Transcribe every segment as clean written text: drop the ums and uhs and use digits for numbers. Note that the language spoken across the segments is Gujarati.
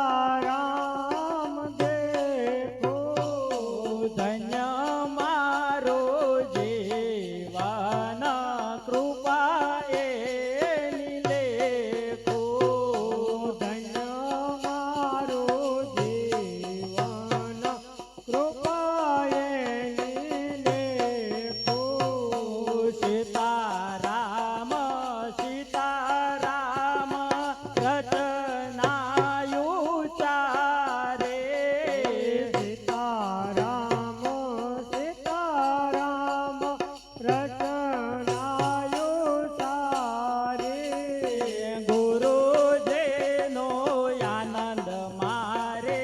સીતારામ દેખો ધન્ય મારો જીવન કૃપા એની લેખો ધન્ય મારો જીવન કૃપાએ લેખો સીતારામ સીતારામ રચનાયું ચારે સીતારામ સીતારામ રચનાયો સારે ગુરુજીનો આનંદ મારે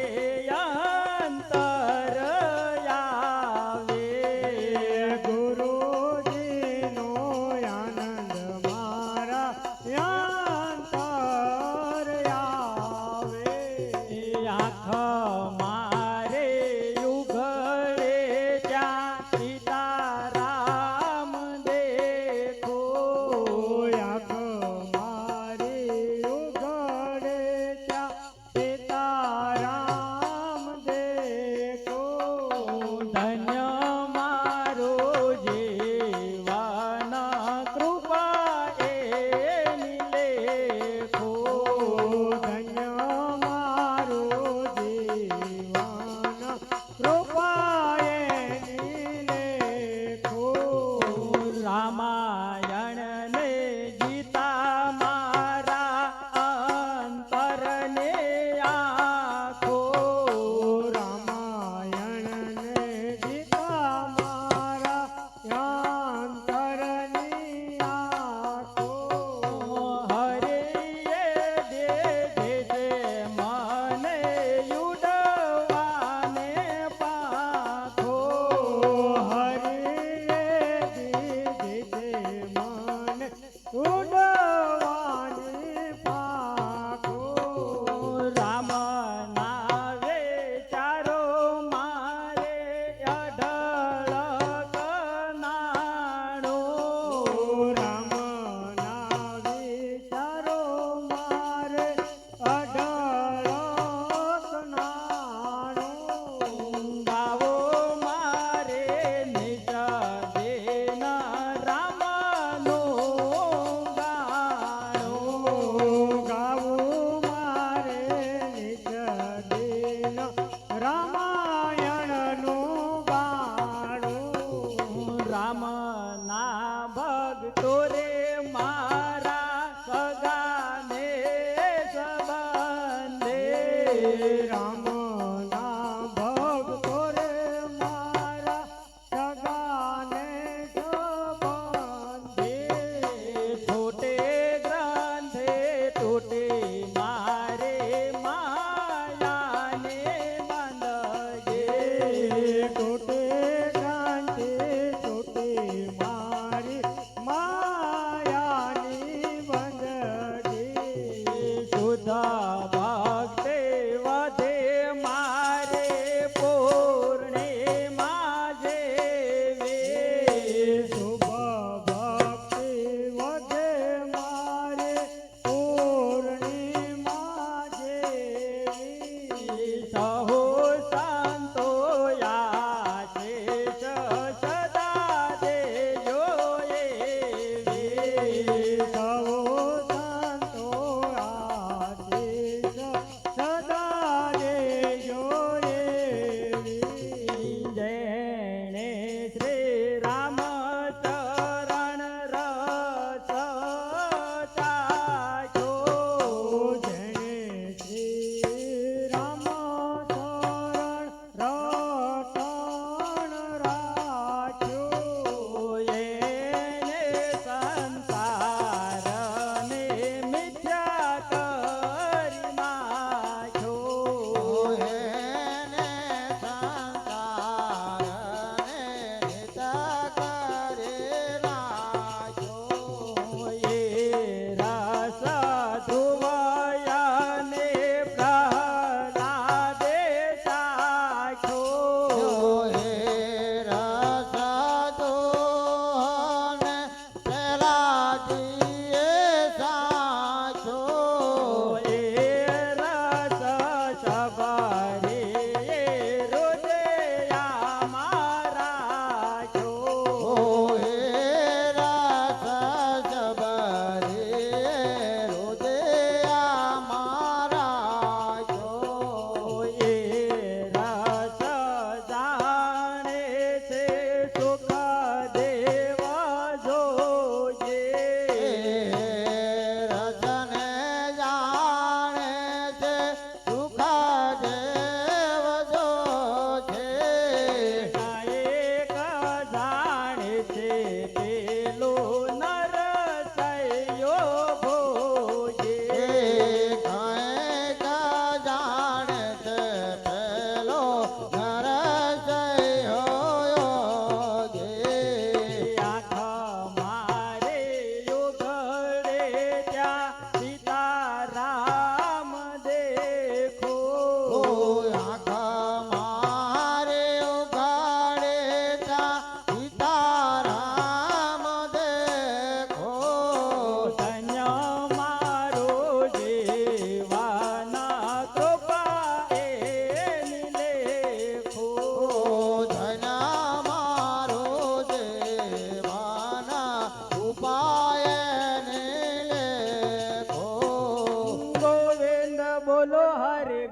અંતર આવે ગુરુજીનો આનંદ મારા અંતર આવે આંખ મારે ઉઘડે ત્યાં સીતારામ દેખો આંખ મારી ઉઘડે ત્યાં સીતારામ દેખો ધન્ય મારો જીવન કૃપા એની લેખો ધન્ય મારો જીવન કૃપાએ લેખો રામાયણ ને ગીતા મારા અંતરને આખો રામાયણ ને ગીતા મારા અંતરની આંખો હરિએ દે જે મને યુડવાને પાખો હરિએ દીધી છે મને ઉડવાની પાખો રામ નાવે ચારો મારે અઢળ કનાણો રામ ના વિચારો મારે અઢળ કનાણો ગાવો મારે નિજ દેન રામનો ગાણો ગાવું મારે નિજ દિન રામાયણનું ગાણું રામ ના ભક્તો રે મારા સગાને સંબંધે રામના ભક્તો રે મારા સગાને સંબંધે છોટે ગ્રંથે તૂટે મારે માયાને બંધજે ટોટે ગાંઠે ટોટે મારી માયાની બંધડી શુદ્ધ ભક્તે વધે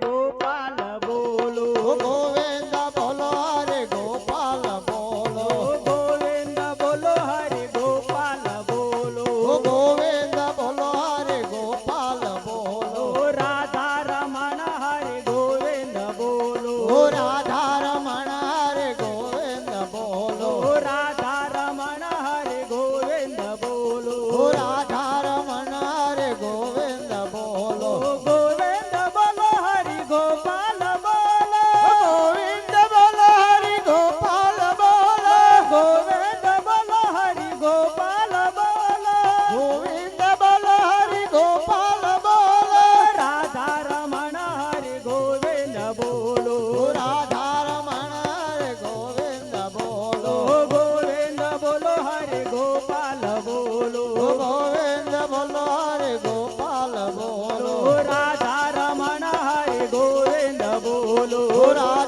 ગોપાલ બોલો ગોવિંદ બોલો હરે ગોપાલ બોલો ગોવિંદ બોલો હરે ગોપાલ બોલો ગોવિંદ બોલો હરે ગોપાલ બોલો રાધા રમણ હરે ગોવિંદ બોલો રાધા રમણ હરે ગોવિંદ બોલો રાધા રમણ હરે ગોવિંદ બોલો રાધા રમણ હરે ગોવિંદ બોલો ગોવિંદ બોલો હરિ ગોપાલ બોલો ગોવિંદ બોલો હરે ગોપાલ બોલો ગોવિંદ બોલો હરિ ગોપાલ બોલો ગોવિંદ બોલો હરે ગોપાલ બોલો રાધા રમણ હરિ ગોવિંદ બોલો રાધા રમણ હરે ગોવિંદ બોલો ગોવિંદ બોલો હરિ ગોપાલ બોલો ગોવિંદ બોલો હરે ગોપાલ બોલો રાધા રમણ હરિ ગોવિંદ બોલો રાધા